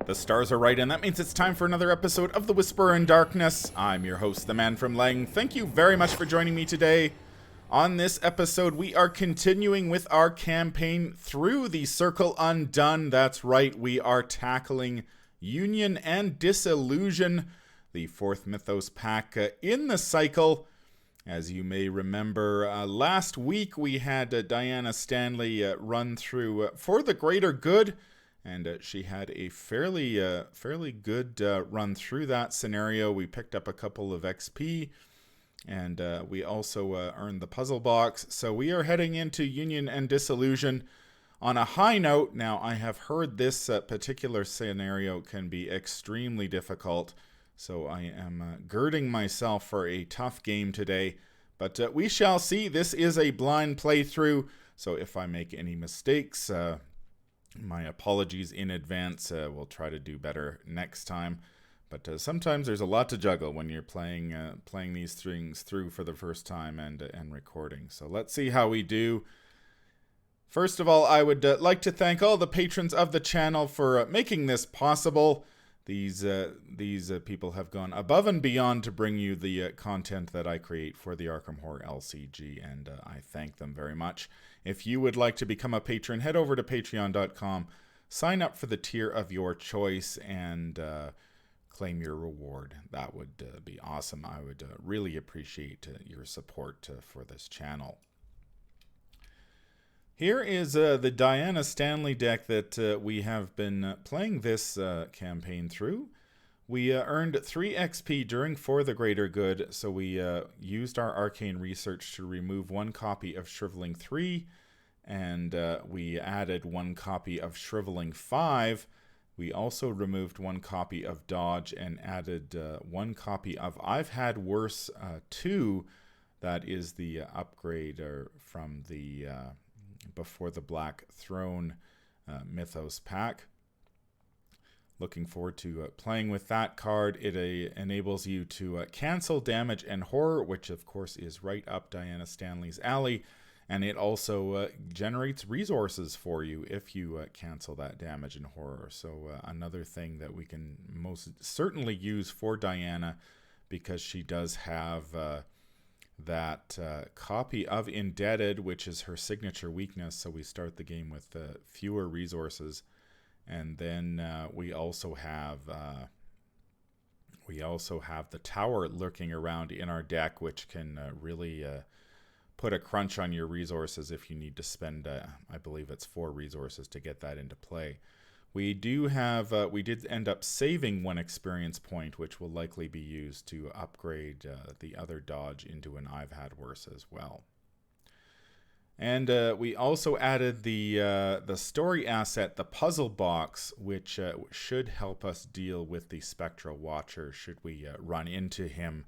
The stars are right, and that means it's time for another episode of The Whisperer in Darkness. I'm your host, the manfromleng. Thank you very much for joining me today. On this episode, we are continuing with our campaign through the Circle Undone. That's right, we are tackling Union and Disillusion, the fourth Mythos pack in the cycle. As you may remember, last week we had Diana Stanley run through For the Greater Good, and she had a fairly good run through that scenario. We picked up a couple of XP, and we also earned the puzzle box. So we are heading into Union and Disillusion on a high note. Now, I have heard this particular scenario can be extremely difficult, so I am girding myself for a tough game today. But we shall see. This is a blind playthrough, so if I make any mistakes, my apologies in advance. We'll try to do better next time. But sometimes there's a lot to juggle when you're playing these things through for the first time and recording. So let's see how we do. First of all, I would like to thank all the patrons of the channel for making this possible. These people have gone above and beyond to bring you the content that I create for the Arkham Horror LCG, and I thank them very much. If you would like to become a patron, head over to patreon.com, sign up for the tier of your choice, and claim your reward. That would be awesome. I would really appreciate your support for this channel. Here is the Diana Stanley deck that we have been playing this campaign through. We earned 3 XP during For the Greater Good, so we used our arcane research to remove 1 copy of Shriveling 3, and we added 1 copy of Shriveling 5. We also removed 1 copy of Dodge and added 1 copy of I've Had Worse 2. That is the upgrade from the Before the Black Throne Mythos pack. Looking forward to playing with that card. It enables you to cancel damage and horror, which of course is right up Diana Stanley's alley. And it also generates resources for you if you cancel that damage and horror. So another thing that we can most certainly use for Diana, because she does have that copy of Indebted, which is her signature weakness. So we start the game with fewer resources. And then we also have the Tower lurking around in our deck, which can really put a crunch on your resources if you need to spend, I believe it's 4 resources to get that into play. We did end up saving 1 experience point, which will likely be used to upgrade the other Dodge into an I've Had Worse as well. And we also added the story asset, the puzzle box, which should help us deal with the Spectral Watcher should we run into him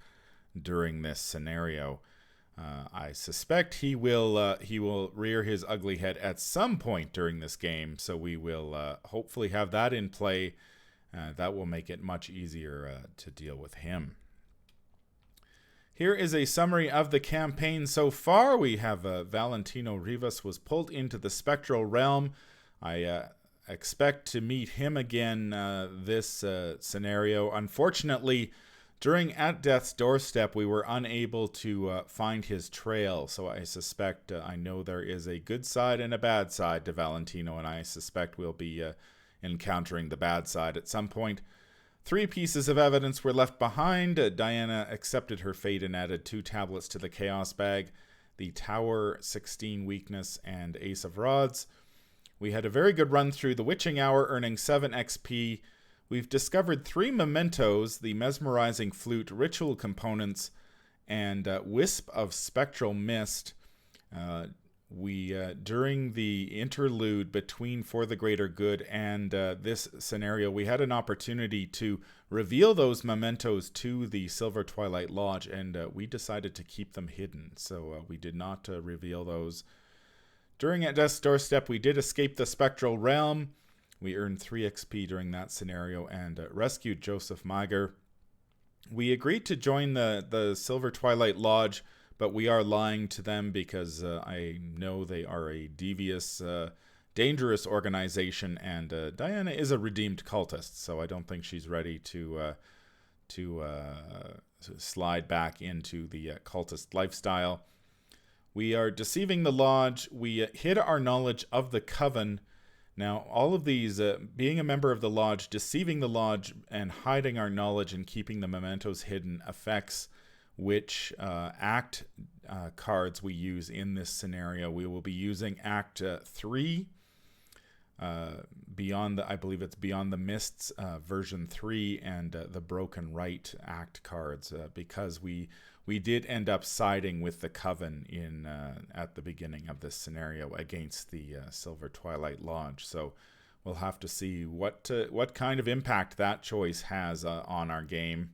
during this scenario. I suspect he will rear his ugly head at some point during this game, so we will hopefully have that in play. That will make it much easier to deal with him. Here is a summary of the campaign so far. We have Valentino Rivas was pulled into the Spectral Realm. I expect to meet him again this scenario. Unfortunately, during At Death's Doorstep, we were unable to find his trail, so I suspect, I know there is a good side and a bad side to Valentino, and I suspect we'll be encountering the bad side at some point. 3 pieces of evidence were left behind. Diana accepted her fate and added 2 tablets to the Chaos Bag, the Tower, 16 Weakness, and Ace of Rods. We had a very good run through the Witching Hour, earning 7 XP. We've discovered 3 mementos, the Mesmerizing Flute, Ritual Components, and Wisp of Spectral Mist. During the interlude between For the Greater Good and this scenario, we had an opportunity to reveal those mementos to the Silver Twilight Lodge, and we decided to keep them hidden, so we did not reveal those. During At Death's Doorstep, we did escape the Spectral Realm. We earned 3 XP during that scenario and rescued Joseph Miger. We agreed to join the Silver Twilight Lodge, but we are lying to them because I know they are a devious dangerous organization, and Diana is a redeemed cultist, so I don't think she's ready to slide back into the cultist lifestyle. We are deceiving the Lodge. We hid our knowledge of the Coven. Now, all of these, being a member of the Lodge, deceiving the Lodge, and hiding our knowledge and keeping the mementos hidden affects which act cards we use in this scenario. We will be using Act 3, I believe it's Beyond the Mists, version 3, and the Broken Right act cards, because we did end up siding with the Coven at the beginning of this scenario against the Silver Twilight Lodge. So we'll have to see what kind of impact that choice has on our game.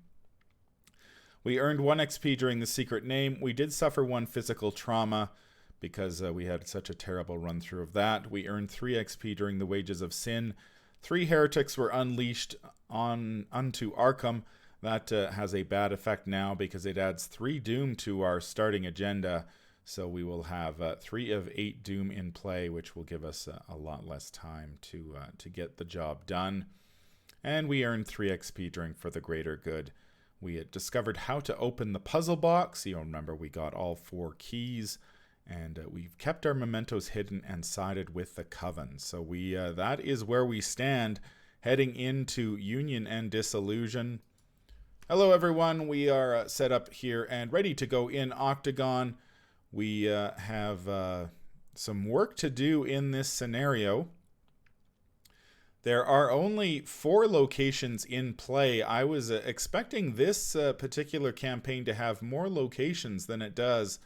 We earned 1 XP during the Secret Name. We did suffer 1 physical trauma because we had such a terrible run through of that. We earned 3 XP during the Wages of Sin. 3 heretics were unleashed unto Arkham. That has a bad effect now because it adds 3 doom to our starting agenda. So we will have 3 of 8 doom in play, which will give us a lot less time to get the job done. And we earned 3 XP during For the Greater Good. We had discovered how to open the puzzle box. You'll remember we got all 4 keys. And we've kept our mementos hidden and sided with the Coven. So that is where we stand heading into Union and Disillusion. Hello, everyone. We are set up here and ready to go in Octagon. We have some work to do in this scenario. There are only 4 locations in play. I was expecting this particular campaign to have more locations than it does.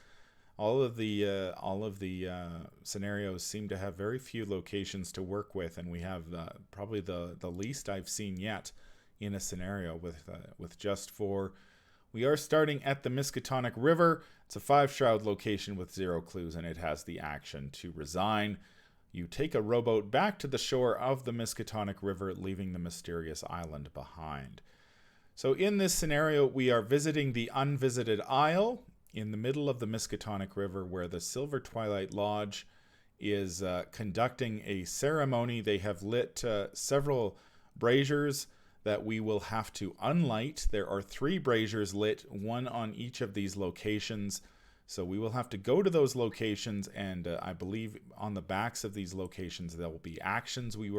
All of the scenarios seem to have very few locations to work with, and we have probably the least I've seen yet in a scenario with just 4. We are starting at the Miskatonic River. It's a 5-shroud location with 0 clues, and it has the action to resign. You take a rowboat back to the shore of the Miskatonic River, leaving the mysterious island behind. So in this scenario, we are visiting the Unvisited Isle in the middle of the Miskatonic River, where the Silver Twilight Lodge is conducting a ceremony. They have lit several braziers that we will have to unlight. There are 3 braziers lit, 1 on each of these locations. So we will have to go to those locations, and I believe on the backs of these locations there will be actions we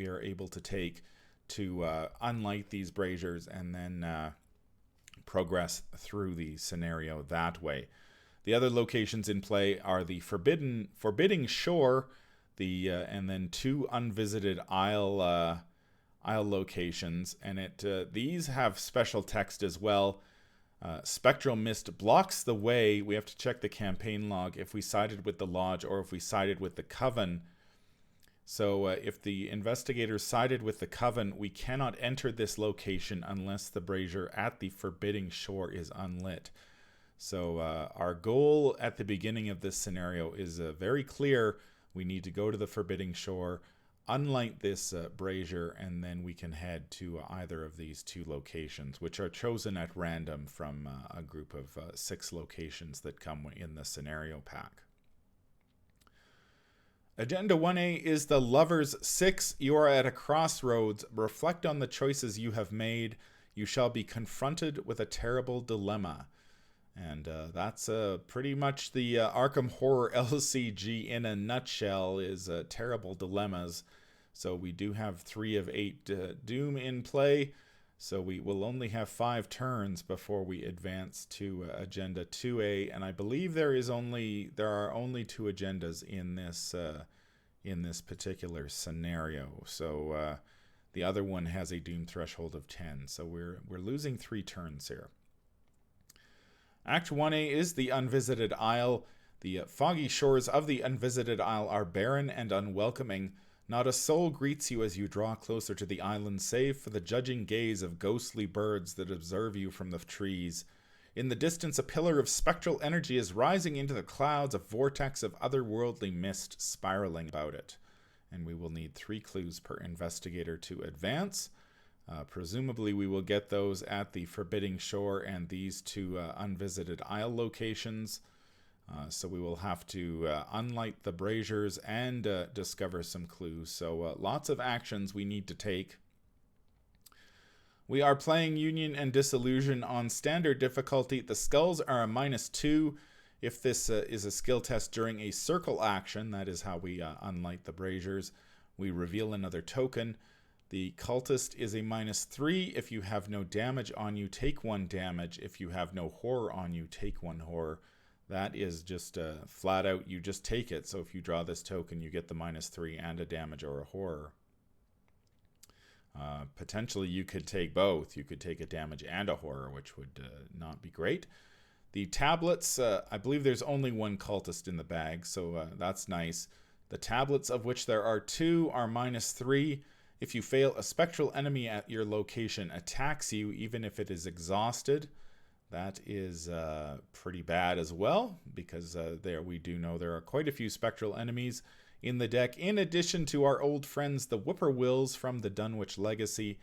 are able to take to unlight these braziers and then progress through the scenario that way. The other locations in play are the Forbidding Shore, and then 2 Unvisited Isle locations, and these have special text as well. Spectral Mist blocks the way. We have to check the campaign log if we sided with the Lodge or if we sided with the Coven. So if the investigators sided with the Coven, we cannot enter this location unless the brazier at the Forbidding Shore is unlit. So our goal at the beginning of this scenario is very clear. We need to go to the Forbidding Shore, unlight this brazier, and then we can head to either of these 2 locations, which are chosen at random from a group of 6 locations that come in the scenario pack. Agenda 1A is the Lover's 6. You are at a crossroads. Reflect on the choices you have made. You shall be confronted with a terrible dilemma. And that's pretty much the Arkham Horror LCG in a nutshell, is terrible dilemmas. So we do have 3 of 8 Doom in play. So we will only have 5 turns before we advance to Agenda 2A. And I believe there are only 2 agendas in this particular scenario. So the other one has a Doom threshold of 10. So we're losing 3 turns here. Act 1A is the Unvisited Isle. The foggy shores of the Unvisited Isle are barren and unwelcoming. Not a soul greets you as you draw closer to the island, save for the judging gaze of ghostly birds that observe you from the trees. In the distance, a pillar of spectral energy is rising into the clouds, a vortex of otherworldly mist spiraling about it. And we will need 3 clues per investigator to advance. Presumably we will get those at the Forbidding Shore and these 2 Unvisited Isle locations. So we will have to unlight the braziers and discover some clues. So lots of actions we need to take. We are playing Union and Disillusion on standard difficulty. The skulls are a -2. If this is a skill test during a circle action, that is how we unlight the braziers. We reveal another token. The cultist is a -3. If you have no damage on you, take 1 damage. If you have no horror on you, take 1 horror. That is just flat out, you just take it. So if you draw this token, you get the -3 and a damage or a horror. Potentially you could take both. You could take a damage and a horror, which would not be great. The tablets, I believe there's only 1 cultist in the bag, so that's nice. The tablets, of which there are 2, are -3. If you fail, a spectral enemy at your location attacks you, even if it is exhausted. That is pretty bad as well, because there we do know there are quite a few spectral enemies in the deck. In addition to our old friends, the Whippoorwills from the Dunwich Legacy,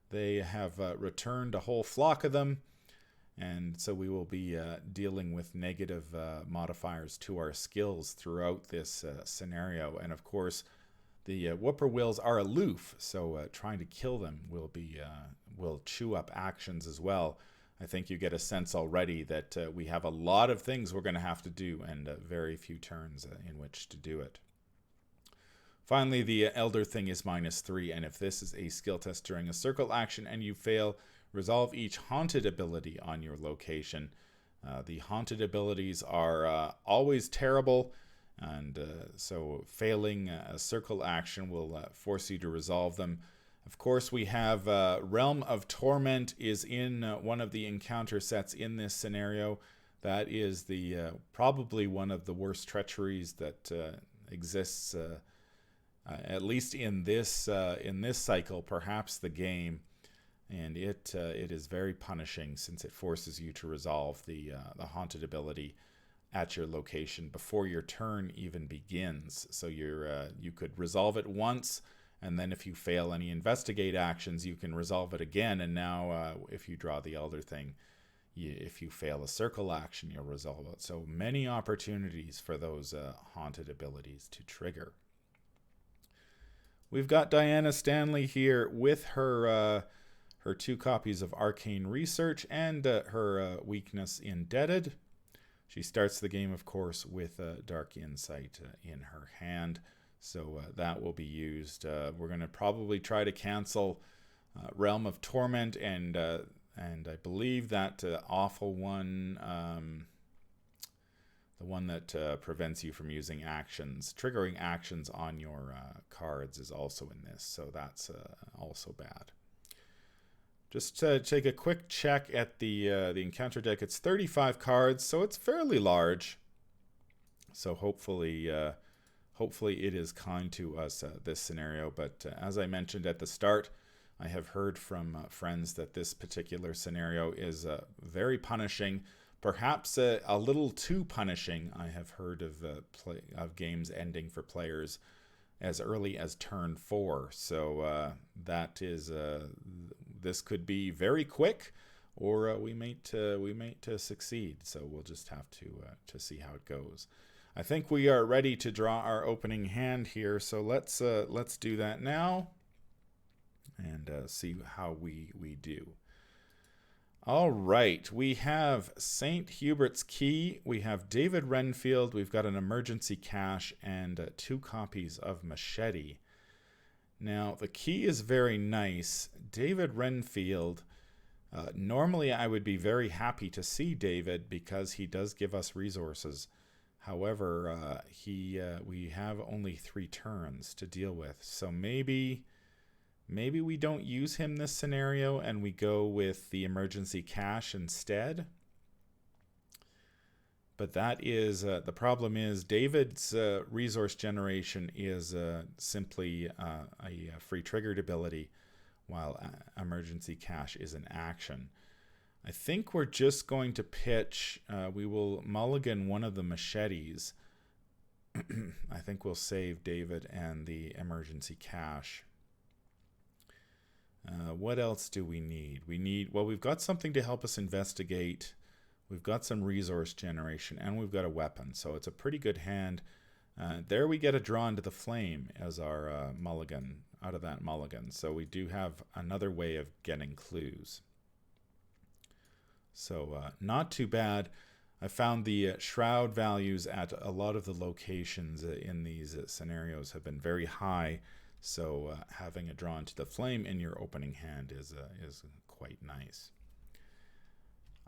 they have returned a whole flock of them, and so we will be dealing with negative modifiers to our skills throughout this scenario. And of course, the Whippoorwills are aloof, so trying to kill them will chew up actions as well. I think you get a sense already that we have a lot of things we're going to have to do, and very few turns in which to do it. Finally, the Elder Thing is -3, and if this is a skill test during a circle action and you fail, resolve each haunted ability on your location. The haunted abilities are always terrible, and so failing a circle action will force you to resolve them. Of course, we have Realm of Torment is in one of the encounter sets in this scenario. That is the probably one of the worst treacheries that exists, at least in this cycle, perhaps the game. And it is very punishing, since it forces you to resolve the haunted ability at your location before your turn even begins. So you could resolve it once, and then if you fail any investigate actions, you can resolve it again. And now if you draw the Elder Thing, if you fail a circle action, you'll resolve it. So many opportunities for those haunted abilities to trigger. We've got Diana Stanley here with her 2 copies of Arcane Research and her weakness Indebted. She starts the game, of course, with Dark Insight in her hand. So that will be used. We're going to probably try to cancel Realm of Torment, and I believe that awful one, the one that prevents you from using actions, triggering actions on your cards, is also in this. So that's also bad. Just to take a quick check at the encounter deck. It's 35 cards, so it's fairly large. So hopefully it is kind to us, this scenario. But as I mentioned at the start, I have heard from friends that this particular scenario is very punishing, perhaps a little too punishing. I have heard of games ending for players as early as turn 4. So that is this could be very quick, or we might succeed. So we'll just have to see how it goes. I think we are ready to draw our opening hand here, so let's do that now and see how we do. All right, we have St. Hubert's Key, we have David Renfield, we've got an emergency cache, and 2 copies of Machete. Now, the key is very nice. David Renfield, normally I would be very happy to see David because he does give us resources. However, we have only 3 turns to deal with, so maybe we don't use him this scenario and we go with the emergency cache instead. But that is the problem is David's resource generation is simply a free triggered ability, while emergency cache is an action. I think we're just going to pitch. We will mulligan one of the machetes. I think we'll save David and the emergency cache. What else do we need? Well, we've got something to help us investigate We've got some resource generation, and we've got a weapon, so it's a pretty good hand. There we get a draw into the flame as our mulligan, out of that mulligan. So we do have another way of getting clues. So not too bad. I found the shroud values at a lot of the locations in these scenarios have been very high. So having a draw into the flame in your opening hand is quite nice.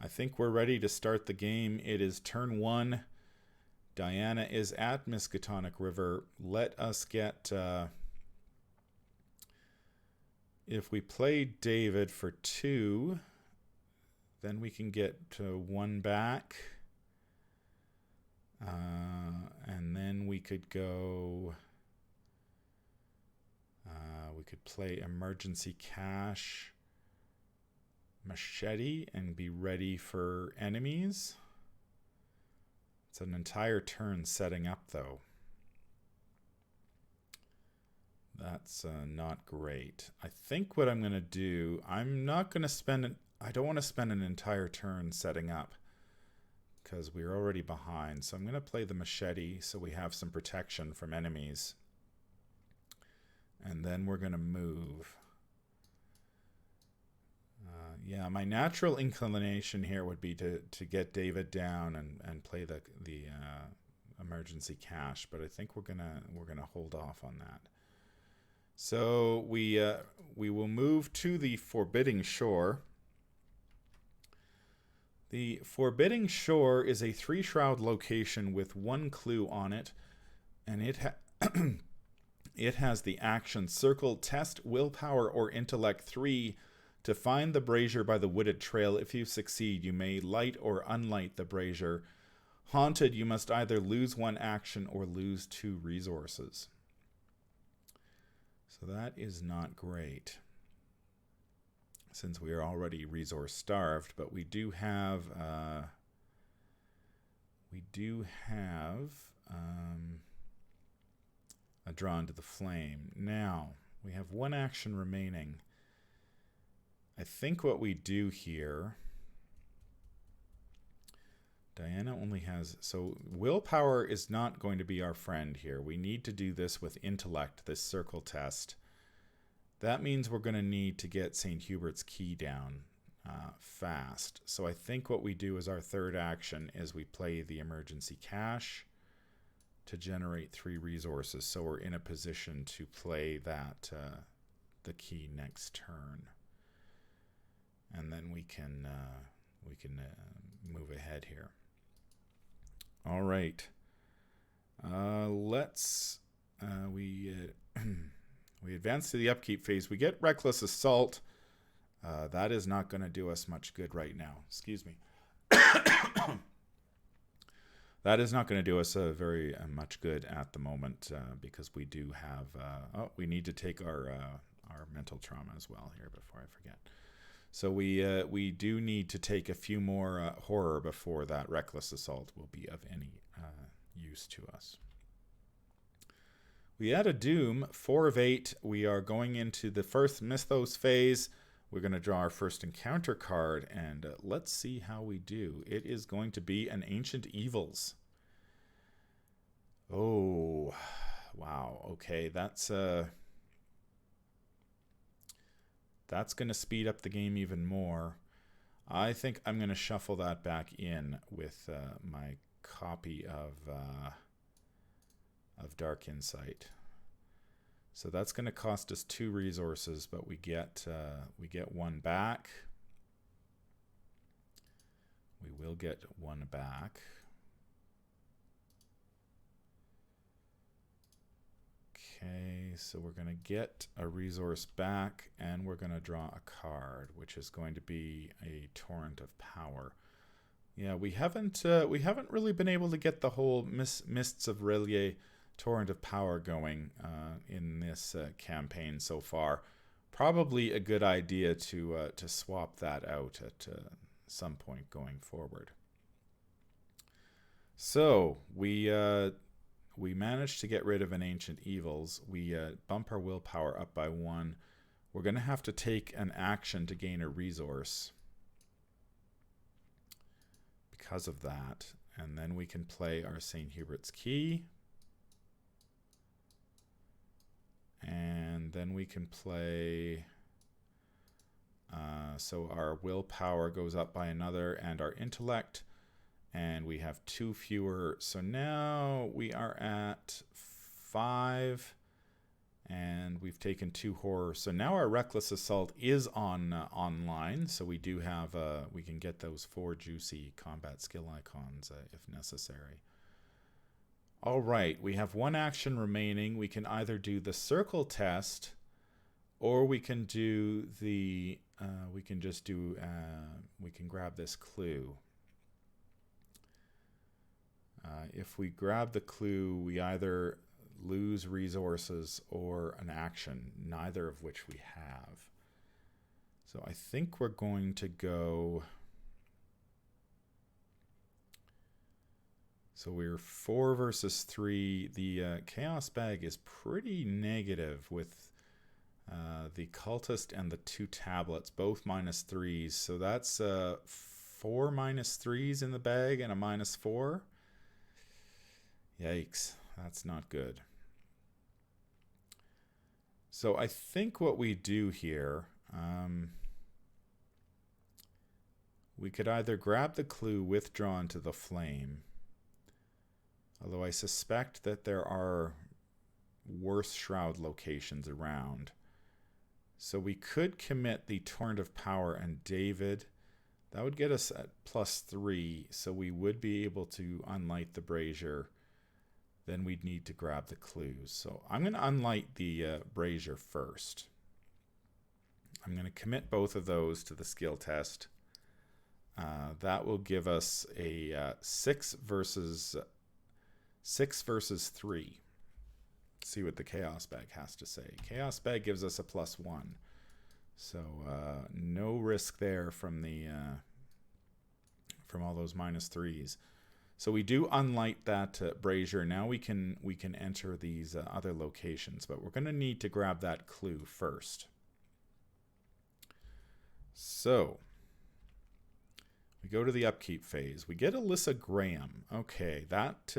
I think we're ready to start the game. It is turn 1. Diana is at Miskatonic River. Let us get... if we play David for 2, then we can get 1 back. And then we could go... we could play Emergency Cash Machete and be ready for enemies. It's an entire turn setting up, though. That's not great. I think what I'm going to do, I'm not going to spend... I don't want to spend an entire turn setting up because we're already behind. So I'm going to play the machete so we have some protection from enemies. And then we're going to move. Yeah, my natural inclination here would be to get David down and play the emergency cash, but I think we're gonna hold off on that. So we will move to the Forbidding Shore. The Forbidding Shore is a 3-shroud location with 1 clue on it, and it has the action Circle, Test, Willpower, or Intellect 3 to find the brazier by the wooded trail. If you succeed, you may light or unlight the brazier. Haunted, you must either lose 1 action or lose 2 resources. So that is not great, since we are already resource starved, but we do have a draw into the flame. Now, we have 1 action remaining. I think what we do here... Diana only has... So, willpower is not going to be our friend here. We need to do this with intellect, this circle test. That means we're going to need to get St. Hubert's Key down fast. So I think what we do as our 3rd action is we play the emergency cash to generate 3 resources. So we're in a position to play that the key next turn. And then we can move ahead here. All right. Let's we advance to the upkeep phase. We get Reckless Assault. That is not going to do us much good right now. Excuse me. That is not going to do us very much good at the moment because we do have. We need to take our mental trauma as well here before I forget. So we do need to take a few more horror before that Reckless Assault will be of any use to us. We add a Doom, 4 of 8. We are going into the first Mythos phase. We're going to draw our first encounter card, and let's see how we do. It is going to be an Ancient Evils. Oh, wow. Okay, that's going to speed up the game even more. I think I'm going to shuffle that back in with my copy of Dark Insight. So that's going to cost us 2 resources, but we get 1 back. We will get 1 back. Okay, so we're going to get a resource back, and we're going to draw a card, which is going to be a Torrent of Power. Yeah, we haven't really been able to get the whole Mists of Relia Torrent of Power going in this campaign so far. Probably a good idea to swap that out at some point going forward. So we managed to get rid of an Ancient Evils. We bump our willpower up by 1. We're going to have to take an action to gain a resource, because of that. And then we can play our St. Hubert's Key. And then we can play... so our willpower goes up by another, and our intellect. And we have 2 fewer. So now we are at 5. And we've taken 2 horror. So now our Reckless Assault is on online. So we do have, we can get those 4 juicy combat skill icons if necessary. All right, we have 1 action remaining. We can either do the circle test, or we can do the, we can just do, we can grab this clue. If we grab the clue, we either lose resources or an action, neither of which we have. So I think we're going to go... So we're 4 versus 3. The Chaos Bag is pretty negative with the Cultist and the 2 tablets, both -3s. So that's 4 -3s in the bag and a -4. Yikes, that's not good. So I think what we do here, we could either grab the clue Withdrawn to the Flame, although I suspect that there are worse Shroud locations around. So we could commit the Torrent of Power and David. That would get us at +3, so we would be able to unlight the Brazier. Then we'd need to grab the clues. So I'm going to unlight the Brazier first. I'm going to commit both of those to the skill test. That will give us a 6 versus 3. Let's see what the Chaos Bag has to say. Chaos Bag gives us a +1. So no risk there from the from all those -3s. So we do unlight that Brazier. Now we can enter these other locations, but we're going to need to grab that clue first. So we go to the Upkeep Phase. We get Alyssa Graham. Okay, that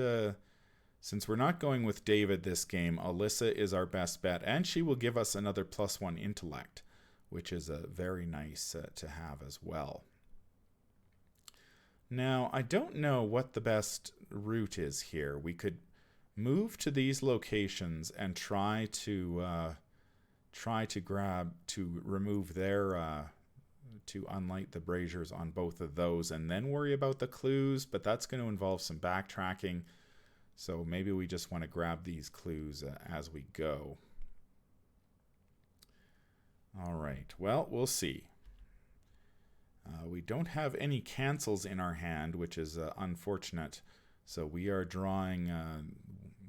since we're not going with David this game, Alyssa is our best bet, and she will give us another +1 intellect, which is very nice to have as well. Now, I don't know what the best route is here. We could move to these locations and try to remove their to unlight the braziers on both of those, and then worry about the clues. But that's going to involve some backtracking. So maybe we just want to grab these clues as we go. All right. Well, we'll see. We don't have any cancels in our hand, which is unfortunate. So we are drawing,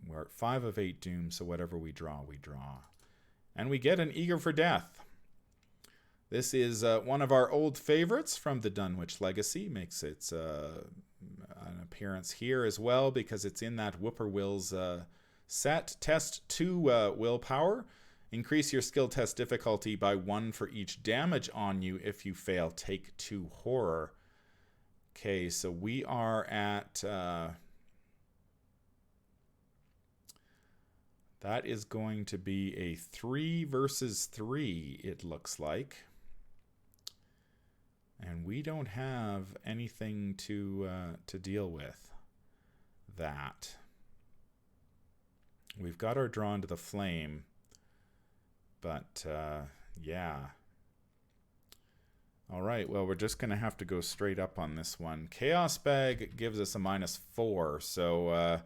we're at 5 of 8 doom, so whatever we draw, we draw. And we get an Eager for Death. This is one of our old favorites from the Dunwich Legacy. Makes its an appearance here as well, because it's in that Whippoorwill's set. Test 2 willpower. Increase your skill test difficulty by 1 for each damage on you. If you fail, take 2 horror. Okay, so we are at... that is going to be a 3 versus 3, it looks like. And we don't have anything to deal with that. We've got our Drawn to the Flame. But, yeah. All right, well, we're just going to have to go straight up on this one. Chaos Bag gives us a -4, so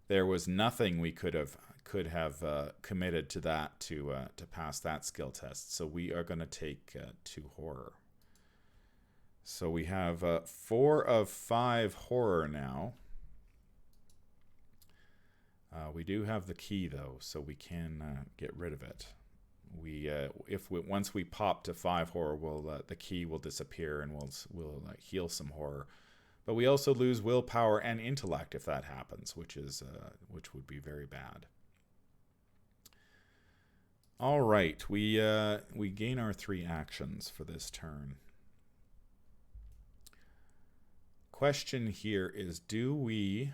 there was nothing we could have committed to that to pass that skill test. So we are going to take 2 horror. So we have 4 of 5 horror now. We do have the key, though, so we can get rid of it. Once we pop to 5 horror, the key will disappear and we'll heal some horror. But we also lose willpower and intellect if that happens, which would be very bad. All right, we gain our 3 actions for this turn. question here is, do we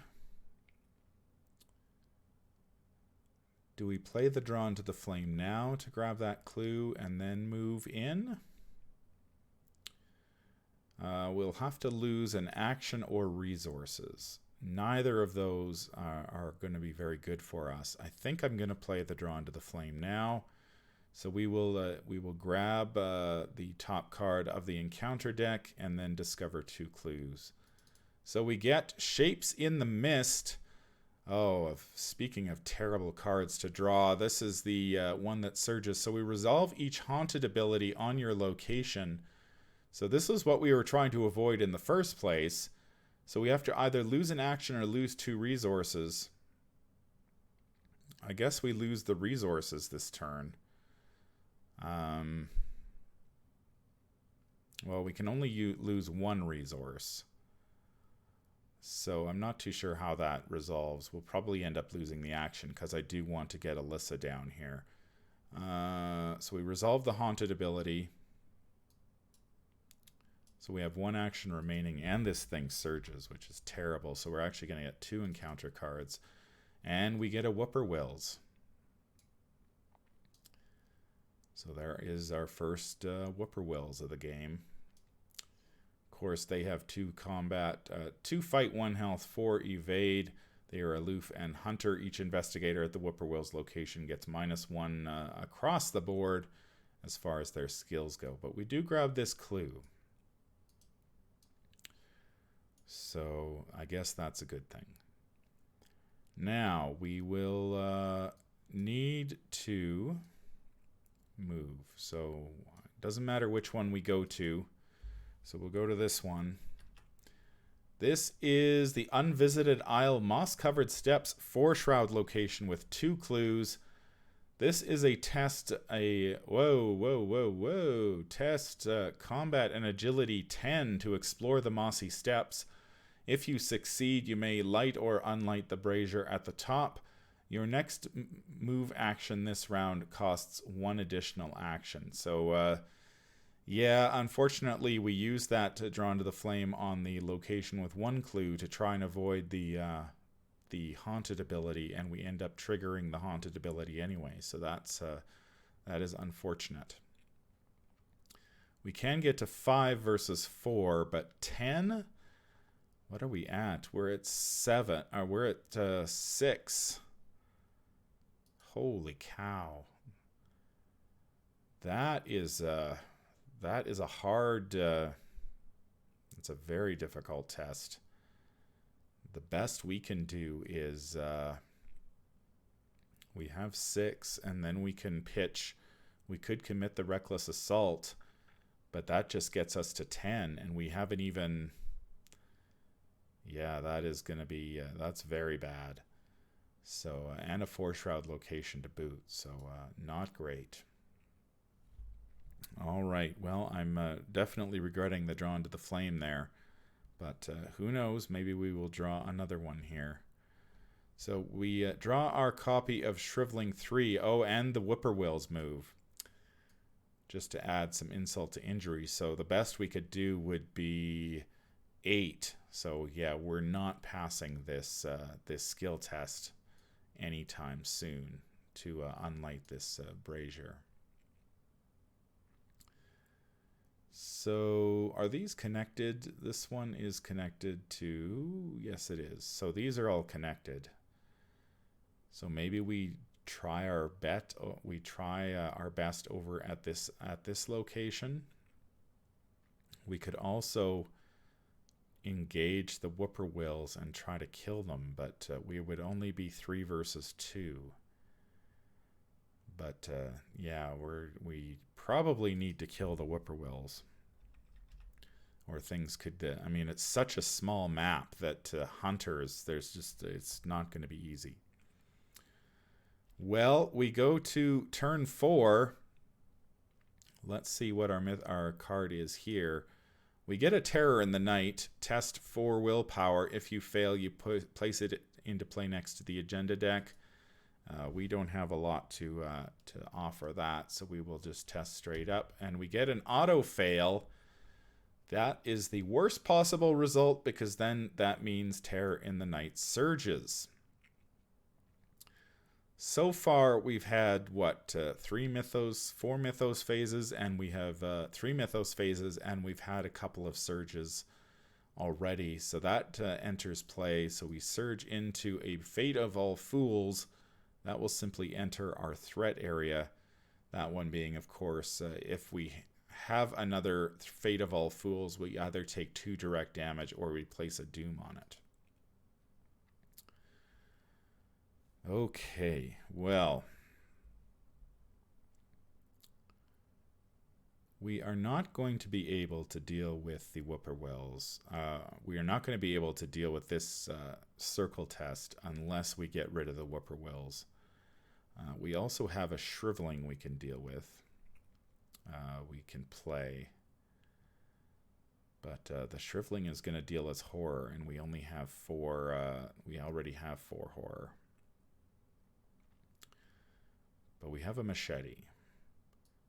play the Drawn to the Flame now to grab that clue and then move in? We'll have to lose an action or resources. Neither of those are going to be very good for us. I think I'm going to play the Drawn to the Flame now. So we will grab the top card of the encounter deck and then discover 2 clues. So we get Shapes in the Mist. Oh, speaking of terrible cards to draw, this is the one that surges. So we resolve each haunted ability on your location. So this is what we were trying to avoid in the first place. So we have to either lose an action or lose 2 resources. I guess we lose the resources this turn. Well, we can only lose 1 resource. So I'm not too sure how that resolves. We'll probably end up losing the action because I do want to get Alyssa down here. So we resolve the haunted ability. So we have 1 action remaining, and this thing surges, which is terrible. So we're actually going to get 2 encounter cards. And we get a Whippoorwills. So there is our first Whippoorwills of the game. Of course, they have 2 combat, 2 fight, 1 health, 4 evade. They are aloof and hunter. Each investigator at the Whippoorwill's location gets -1 across the board as far as their skills go. But we do grab this clue. So I guess that's a good thing. Now we will need to move. So it doesn't matter which one we go to. So we'll go to this one. This is the Unvisited Isle Moss-Covered Steps 4-Shroud location with 2 clues. This is a test, test combat and agility 10 to explore the mossy steps. If you succeed, you may light or unlight the brazier at the top. Your next move action this round costs 1 additional action. So, yeah, unfortunately, we used that Drawn to the Flame on the location with 1 clue to try and avoid the haunted ability, and we end up triggering the haunted ability anyway. So that is unfortunate. We can get to 5 versus 4, but 10? What are we at? We're at 7. We're at 6. Holy cow. That is a hard, it's a very difficult test. The best we can do is, we have 6, and then we can pitch. We could commit the reckless assault, but that just gets us to 10, and we haven't even, yeah, that is going to be, that's very bad. So, and a 4-shroud location to boot, so not great. All right, well, I'm definitely regretting the Drawn to the Flame there, but who knows, maybe we will draw another one here. So we draw our copy of Shriveling 3. Oh, and the Whippoorwills move, just to add some insult to injury. So the best we could do would be 8. So yeah, we're not passing this this skill test anytime soon to unlight this brazier. So are these connected? This one is connected to, yes it is. So these are all connected. So maybe we try our best over at this location. We could also engage the Whippoorwills and try to kill them, but we would only be 3 versus 2. But yeah, we probably need to kill the Whippoorwills, or things could. I mean, it's such a small map that hunters, it's not going to be easy. Well, we go to turn 4. Let's see what our card is here. We get a Terror in the Night. Test 4 willpower. If you fail, you place it into play next to the agenda deck. We don't have a lot to offer that, so we will just test straight up. And we get an auto fail. That is the worst possible result, because then that means Terror in the Night surges. So far, we've had, what, 4 Mythos phases, and we have 3 Mythos phases, and we've had a couple of surges already. So that enters play. So we surge into a Fate of All Fools. That will simply enter our threat area. That one being, of course, if we have another Fate of All Fools, we either take 2 direct damage or we place a Doom on it. Okay, well, we are not going to be able to deal with the Whippoorwills. We are not going to be able to deal with this circle test unless we get rid of the Whippoorwills. We also have a Shriveling we can deal with. We can play. But the Shriveling is going to deal us horror, and we only have 4. We already have 4 horror. But we have a Machete.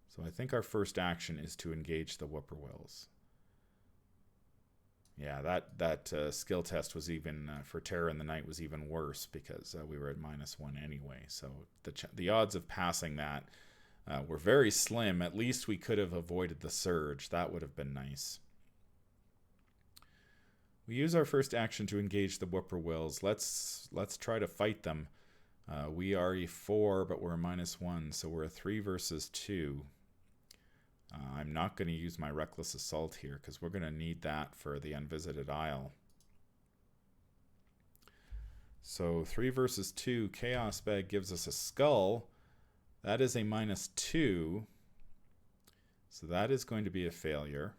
So I think our first action is to engage the Whippoorwills. Yeah, that skill test was even, for Terror in the Night, was even worse, because we were at -1 anyway. So the odds of passing that were very slim. At least we could have avoided the surge. That would have been nice. We use our first action to engage the Whippoorwills. Let's try to fight them. We are a 4, but we're a -1, so we're a 3 versus 2. I'm not going to use my Reckless Assault here, because we're going to need that for the Unvisited Isle. So 3 versus 2, Chaos Bag gives us a Skull. That is a -2, so that is going to be a failure.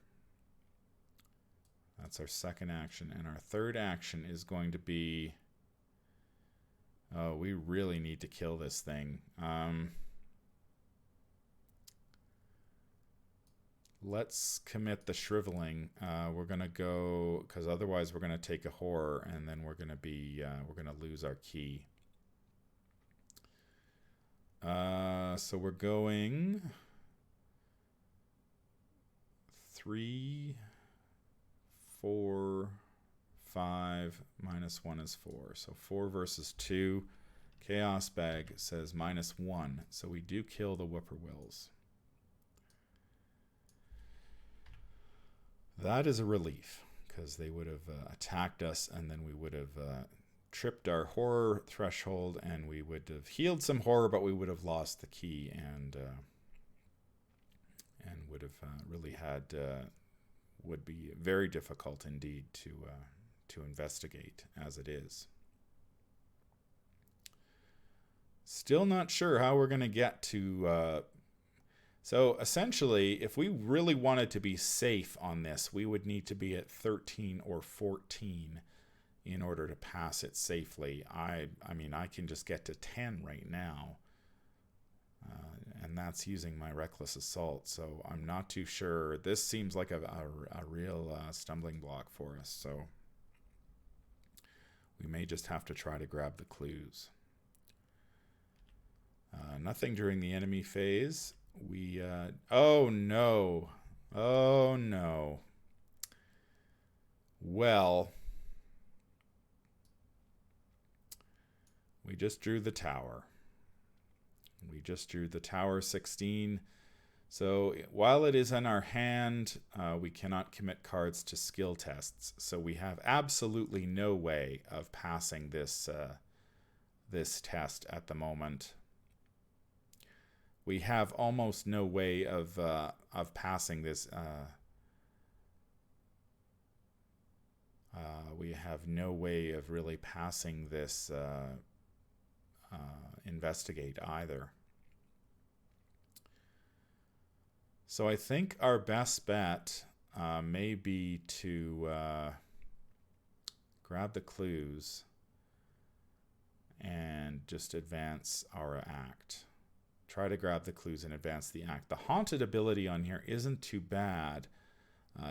That's our second action, and our third action is going to be... Oh, we really need to kill this thing. Let's commit the Shriveling. We're gonna go, because otherwise we're gonna take a horror, and then we're gonna lose our key. So we're going 3, 4, 5, -1 is 4. So 4 versus 2. Chaos Bag says -1. So we do kill the Whippoorwills. That is a relief, because they would have attacked us, and then we would have tripped our horror threshold, and we would have healed some horror, but we would have lost the key, and would have really had... would be very difficult indeed to investigate as it is. Still not sure how we're going to get to... So essentially, if we really wanted to be safe on this, we would need to be at 13 or 14 in order to pass it safely. I mean, I can just get to 10 right now. And that's using my Reckless Assault, so I'm not too sure. This seems like a real stumbling block for us, so we may just have to try to grab the clues. Nothing during the enemy phase. We, oh no. Oh no. Well, we just drew the tower. We just drew the tower 16. So while it is in our hand, we cannot commit cards to skill tests. So we have absolutely no way of passing this this test at the moment. We have almost no way of passing this. We have no way of really passing this investigate either. So I think our best bet may be to grab the clues and just advance our act. Try to grab the clues and advance the act. The Haunted ability on here isn't too bad.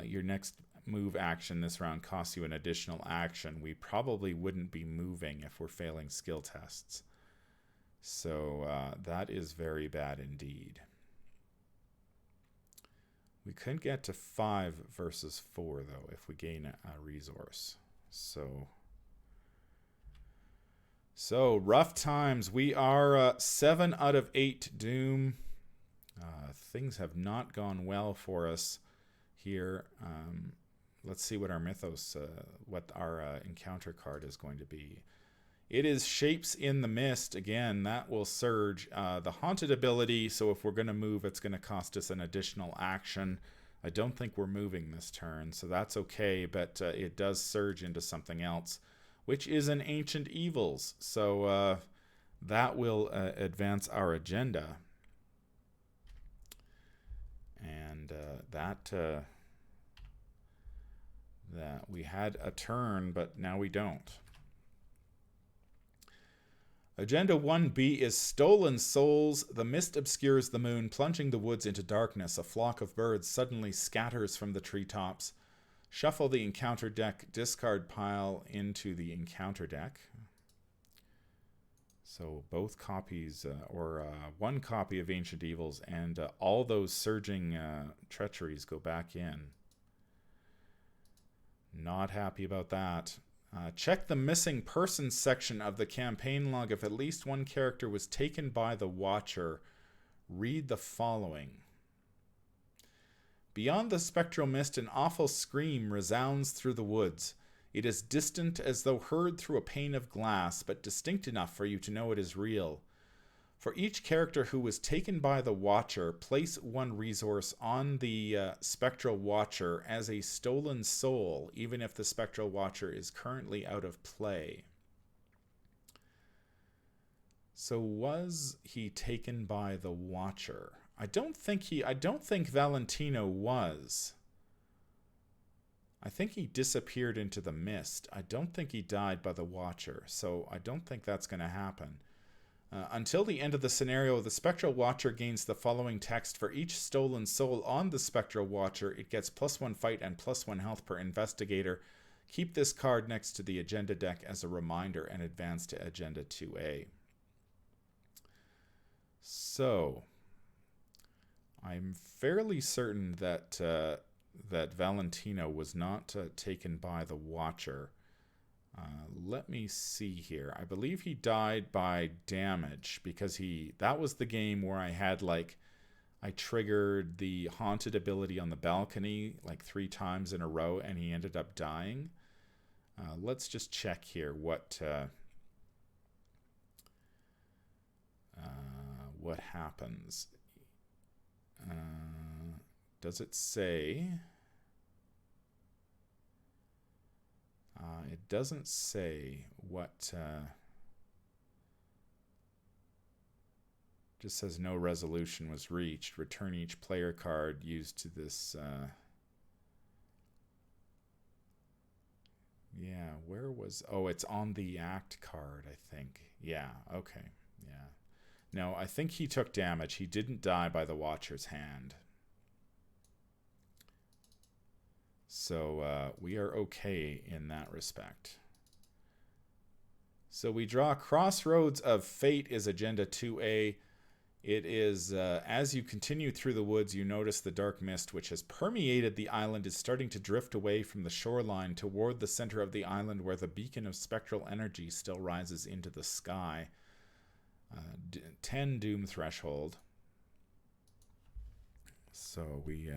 Your next move action this round costs you an additional action. We probably wouldn't be moving if we're failing skill tests. So that is very bad indeed. We could get to 5 versus 4, though, if we gain a resource. So rough times. We are 7 out of 8 Doom. Things have not gone well for us here. Let's see what our Mythos, what our encounter card is going to be. It is Shapes in the Mist. Again, that will surge the Haunted ability, so if we're going to move, it's going to cost us an additional action. I don't think we're moving this turn, so that's okay, but it does surge into something else, which is an Ancient Evils. So that will advance our agenda. And that we had a turn, but now we don't. Agenda 1B is Stolen Souls. The mist obscures the moon, plunging the woods into darkness. A flock of birds suddenly scatters from the treetops. Shuffle the encounter deck, discard pile into the encounter deck. So both copies, or one copy of Ancient Evils, and all those surging treacheries go back in. Not happy about that. Check the missing persons section of the campaign log. If at least one character was taken by the Watcher, read the following. Beyond the spectral mist, an awful scream resounds through the woods. It is distant as though heard through a pane of glass, but distinct enough for you to know it is real. For each character who was taken by the Watcher, place one resource on the Spectral Watcher as a stolen soul, even if the Spectral Watcher is currently out of play. So was he taken by the Watcher? I don't think Valentino was. I think he disappeared into the mist. I don't think he died by the Watcher, so I don't think that's going to happen. Until the end of the scenario, the Spectral Watcher gains the following text. For each stolen soul on the Spectral Watcher, it gets +1 fight and +1 health per investigator. Keep this card next to the agenda deck as a reminder and advance to Agenda 2A. So, I'm fairly certain that that Valentino was not taken by the Watcher. Let me see here. I believe he died by damage because that was the game where I had I triggered the Haunted ability on the balcony 3 times in a row and he ended up dying. Let's just check here what happens. Does it say? It doesn't say what. Just says no resolution was reached. Return each player card used to this. Yeah, where was? Oh, it's on the act card, I think. Yeah, okay. Yeah. No, I think he took damage. He didn't die by the Watcher's hand. So we are okay in that respect. So we draw Crossroads of Fate is Agenda 2A. It is, as you continue through the woods, you notice the dark mist which has permeated the island is starting to drift away from the shoreline toward the center of the island where the beacon of spectral energy still rises into the sky. 10 Doom threshold. So we...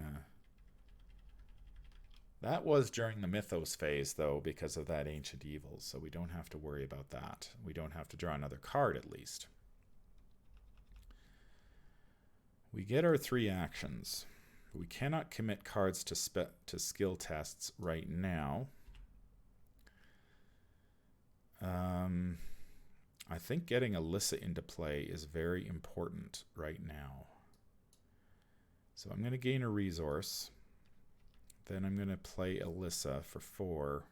That was during the Mythos phase, though, because of that Ancient Evils, so we don't have to worry about that. We don't have to draw another card, at least. We get our 3 actions. We cannot commit cards to skill tests right now. I think getting Alyssa into play is very important right now. So I'm going to gain a resource. Then I'm going to play Alyssa for 4.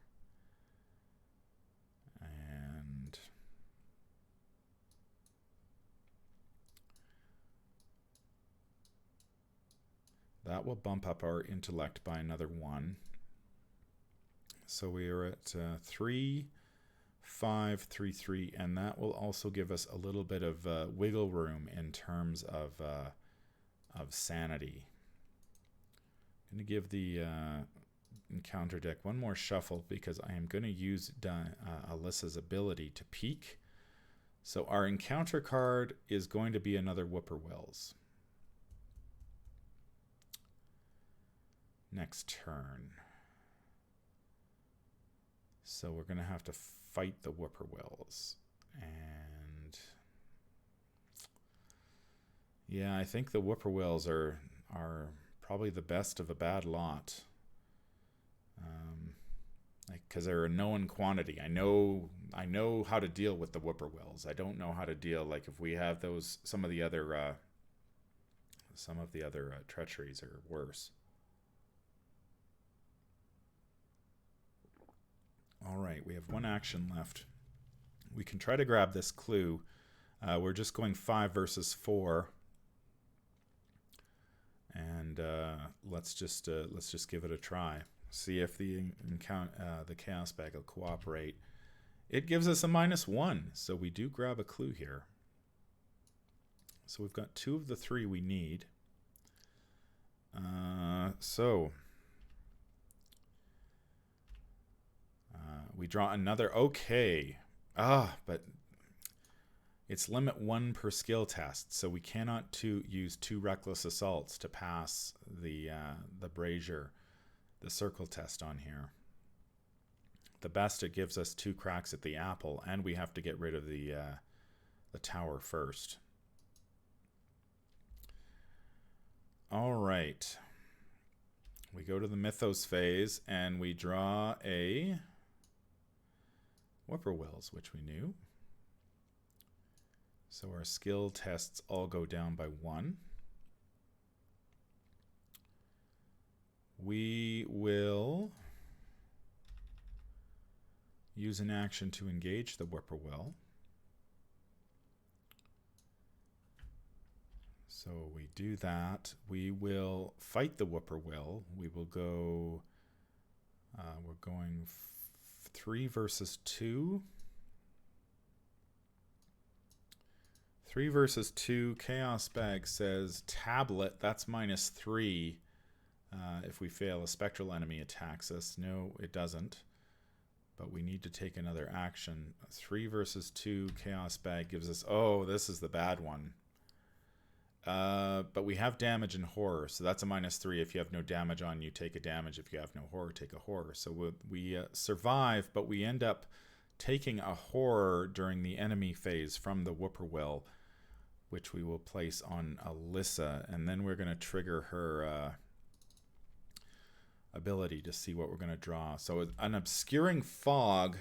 And that will bump up our intellect by another 1. So we are at 3, 5, 3, 3, and that will also give us a little bit of wiggle room in terms of sanity. going to give the encounter deck one more shuffle because I am going to use Alyssa's ability to peek. So our encounter card is going to be another Whippoorwills. Next turn. So we're going to have to fight the Whippoorwills. And yeah, I think the Whippoorwills are probably the best of a bad lot. Because they're a known quantity. I know how to deal with the Whippoorwills. I don't know how to deal, like, if we have those, some of the other treacheries are worse. All right, we have one action left. We can try to grab this clue. We're just going 5 versus 4, and let's just give it a try. See if the Chaos Bag will cooperate. It gives us a -1, so we do grab a clue here. So we've got 2 of the 3 we need. We draw another. Okay. But it's limit 1 per skill test, so we cannot use 2 reckless assaults to pass the brazier, the circle test on here. The best, it gives us 2 cracks at the apple, and we have to get rid of the tower first. All right. We go to the Mythos phase, and we draw a Whippoorwills, which we knew. So our skill tests all go down by 1. We will use an action to engage the Whippoorwill. So we do that. We will fight the Whippoorwill. We will go, we're going 3 versus 2. 3 versus 2. Chaos Bag says tablet. That's -3 if we fail. A spectral enemy attacks us. No, it doesn't. But we need to take another action. 3 versus 2. Chaos Bag gives us... Oh, this is the bad one. But we have damage and horror, so that's a -3. If you have no damage on you, take a damage. If you have no horror, take a horror. So we survive, but we end up taking a horror during the enemy phase from the Whippoorwill, which we will place on Alyssa, and then we're going to trigger her ability to see what we're going to draw. So an obscuring fog...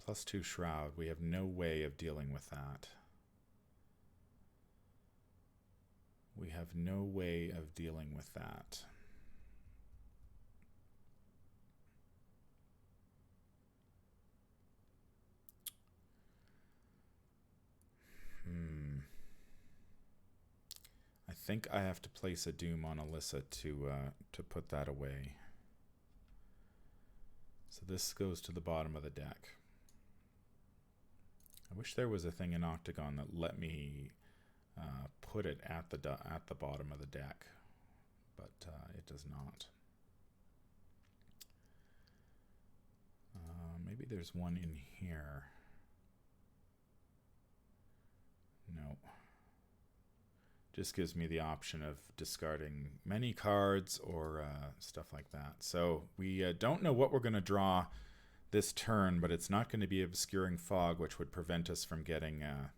+2 shroud. We have no way of dealing with that. We have no way of dealing with that. I think I have to place a doom on Alyssa to put that away. So this goes to the bottom of the deck. I wish there was a thing in Octagon that let me put it at the bottom of the deck, but it does not. Maybe there's one in here. No. Just gives me the option of discarding many cards or stuff like that. So we don't know what we're going to draw this turn, but it's not going to be obscuring fog, which would prevent us from getting our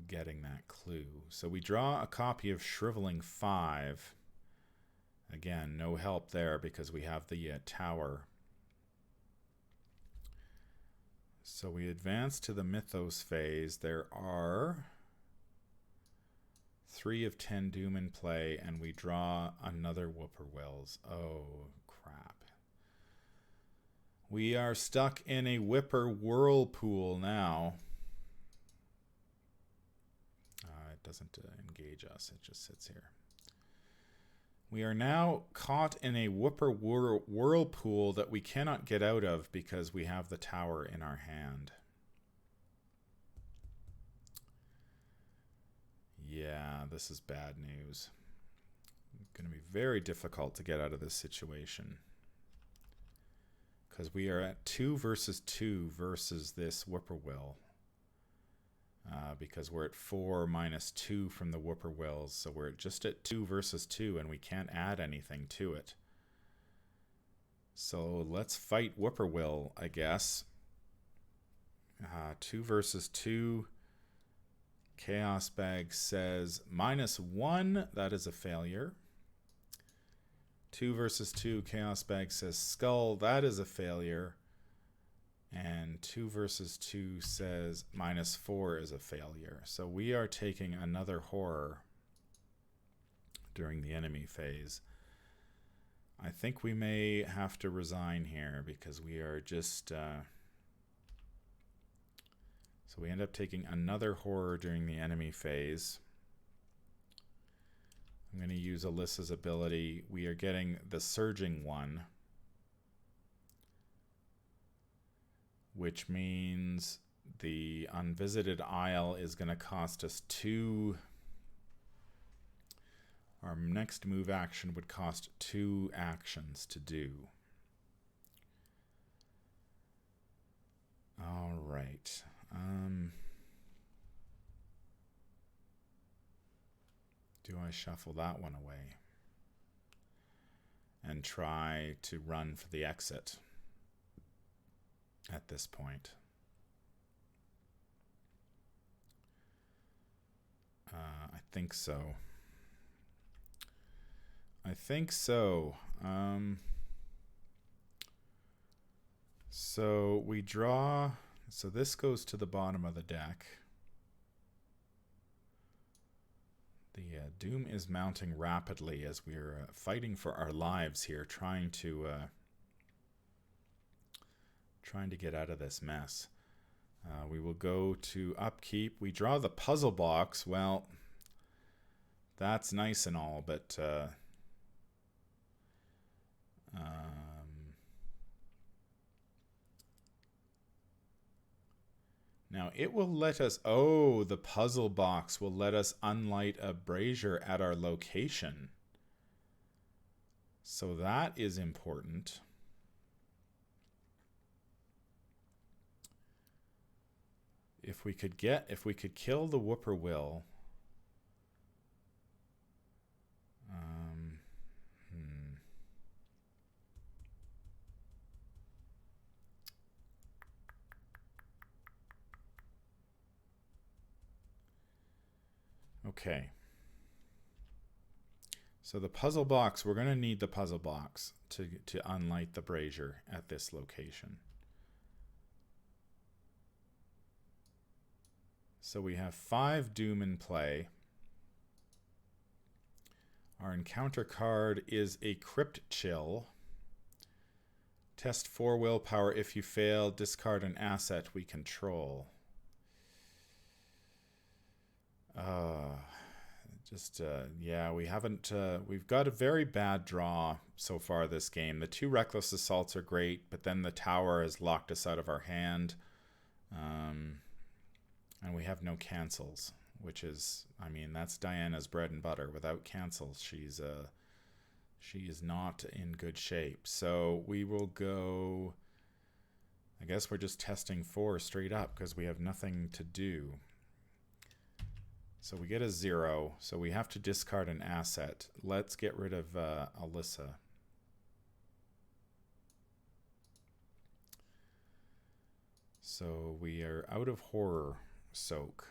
getting that clue. So we draw a copy of Shriveling 5. Again, no help there because we have the tower. So we advance to the Mythos phase. There are 3 of 10 doom in play, and we draw another Whippoorwills. Oh, crap. We are stuck in a Whipper whirlpool now. It doesn't engage us. It just sits here. We are now caught in a whirlpool that we cannot get out of because we have the tower in our hand. Yeah, this is bad news. It's going to be very difficult to get out of this situation. Because we are at 2 versus 2 versus this whippoorwill. Because we're at 4 minus 2 from the whippoorwills. So we're just at 2 versus 2 and we can't add anything to it. So let's fight whippoorwill, I guess. 2 versus 2. Chaos Bag says -1. That is a failure. 2 versus 2. Chaos Bag says skull. That is a failure. And 2 versus 2 says -4 is a failure. So we are taking another horror during the enemy phase. I think we may have to resign here because we are just... so we end up taking another horror during the enemy phase. I'm going to use Alyssa's ability. We are getting the surging one, which means the unvisited isle is going to cost us 2. Our next move action would cost 2 actions to do. All right. Do I shuffle that one away and try to run for the exit at this point? I think so. I think so. So we draw... So this goes to the bottom of the deck. The doom is mounting rapidly as we're fighting for our lives here, trying to get out of this mess. We will go to upkeep. We draw the puzzle box. Well, that's nice and all, but now it will let us... Oh, the puzzle box will let us unlight a brazier at our location. So that is important. If we could kill the whippoorwill. Okay. So the puzzle box, we're going to need the puzzle box to unlight the brazier at this location. So we have 5 doom in play. Our encounter card is a Crypt Chill. Test 4 willpower. If you fail, discard an asset we control. Yeah, we haven't... we've got a very bad draw so far this game. The 2 Reckless Assaults are great, but then the tower has locked us out of our hand. And we have no cancels, which is... I mean, that's Diana's bread and butter. Without cancels, she is not in good shape. So we will go... I guess we're just testing 4 straight up because we have nothing to do. So we get a 0, so we have to discard an asset. Let's get rid of Alyssa. So we are out of horror soak.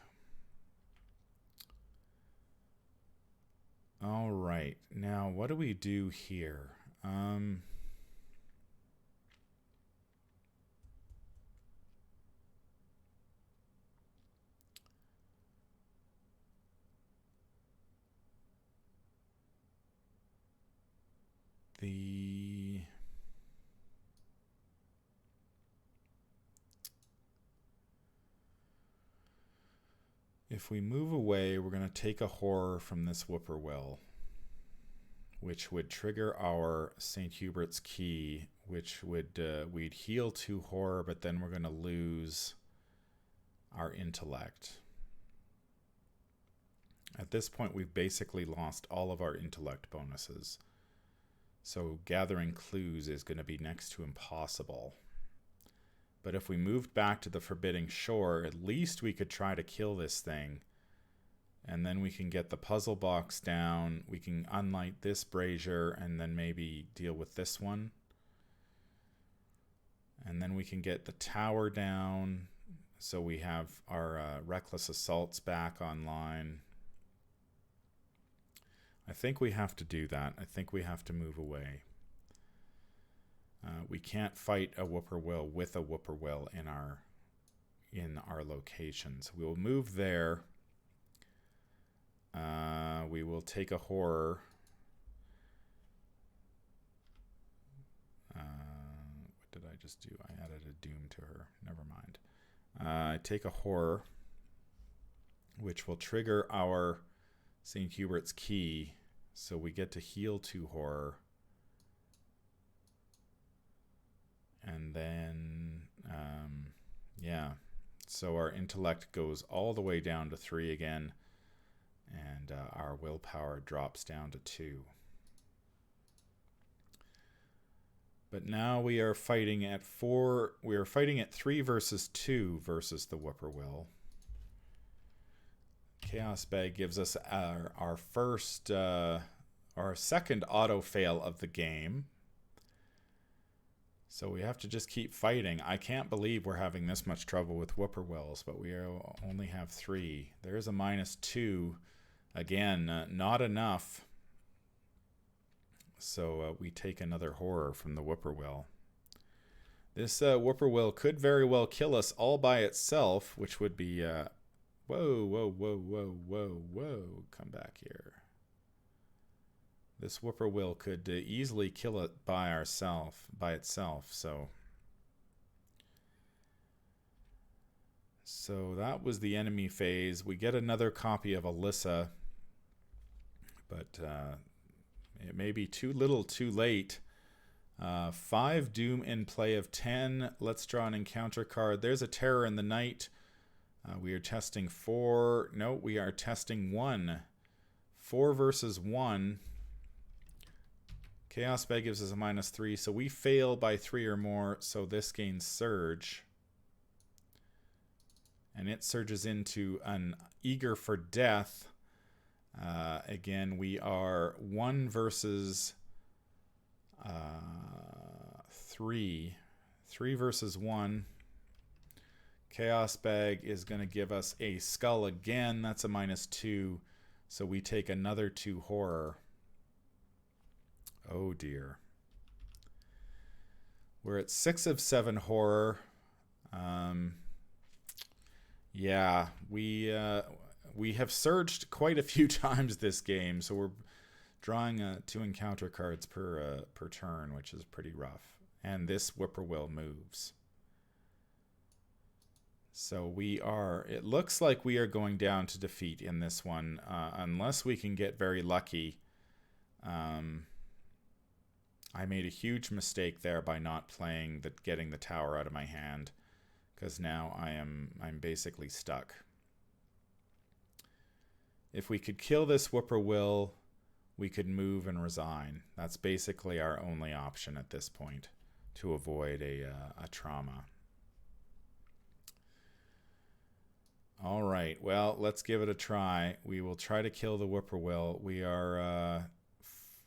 All right, now what do we do here? If we move away, we're going to take a horror from this whippoorwill. which would trigger our St. Hubert's Key, which would we'd heal 2 horror, but then we're going to lose our intellect. At this point, we've basically lost all of our intellect bonuses. So gathering clues is going to be next to impossible. But if we moved back to the Forbidding Shore, at least we could try to kill this thing. And then we can get the puzzle box down. We can unlight this brazier and then maybe deal with this one. And then we can get the tower down. So we have our Reckless Assaults back online. I think we have to do that. I think we have to move away. We can't fight a Whippoorwill with a Whippoorwill in our locations. We will move there. We will take a horror. What did I just do? I added a doom to her. Never mind. I take a horror, which will trigger our St. Hubert's Key, so we get to heal 2 horror. And then, yeah, so our intellect goes all the way down to 3 again, and our willpower drops down to 2. But now we are fighting at 4. We are fighting at 3 versus 2 versus the Whippoorwill. Chaos Bag gives us our first, our second auto fail of the game. So we have to just keep fighting. I can't believe we're having this much trouble with Whippoorwills, but we only have 3. There's a -2. Again, not enough. So we take another horror from the Whippoorwill. This Whippoorwill could very well kill us all by itself, which would be... whoa, whoa, whoa, whoa, whoa, whoa. Come back here. This Whippoorwill could easily kill it by itself. So that was the enemy phase. We get another copy of Alyssa, but it may be too little too late. 5 doom in play of 10. Let's draw an encounter card. There's a Terror in the Night. We are testing 4. No, we are testing 1. 4 versus 1. Chaos Bag gives us a -3, so we fail by 3 or more, so this gains Surge. And it surges into an Eager for Death. Again, we are 1 versus 3. 3 versus 1. Chaos Bag is going to give us a Skull again. That's a -2. So we take another 2 horror. Oh dear. We're at 6 of 7 horror. Yeah, we have surged quite a few times this game, so we're drawing 2 encounter cards per turn, which is pretty rough. And this Whippoorwill moves. So it looks like we are going down to defeat in this one, unless we can get very lucky. I made a huge mistake there by not getting the tower out of my hand, because now I'm basically stuck. If we could kill this Whippoorwill, we could move and resign. That's basically our only option at this point to avoid a trauma. All right, well, let's give it a try. We will try to kill the Whippoorwill. We are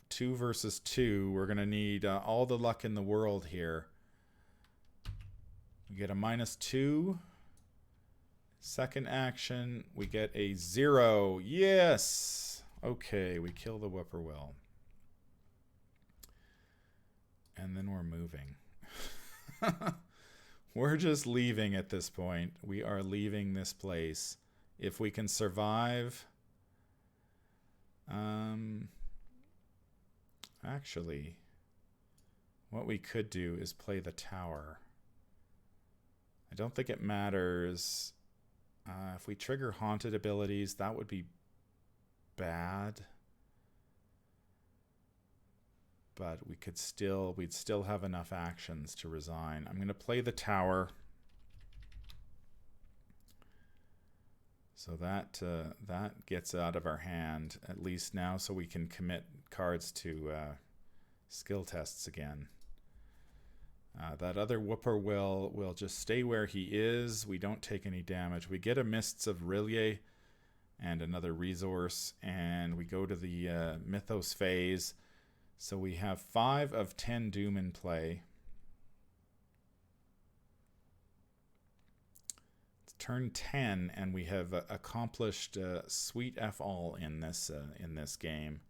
2 versus 2. We're going to need all the luck in the world here. We get a -2. Second action, we get a 0. Yes! Okay, we kill the Whippoorwill. And then we're moving. We're just leaving at this point. We are leaving this place. If we can survive... Actually, what we could do is play the tower. I don't think it matters. If we trigger haunted abilities, that would be bad. but we'd still have enough actions to resign. I'm going to play the tower. So that gets out of our hand, at least now, so we can commit cards to skill tests again. That other whippoorwill will just stay where he is. We don't take any damage. We get a Mists of Rillier and another resource, and we go to the Mythos Phase. So we have 5 of 10 Doom in play. It's turn 10, and we have accomplished Sweet F all in this game.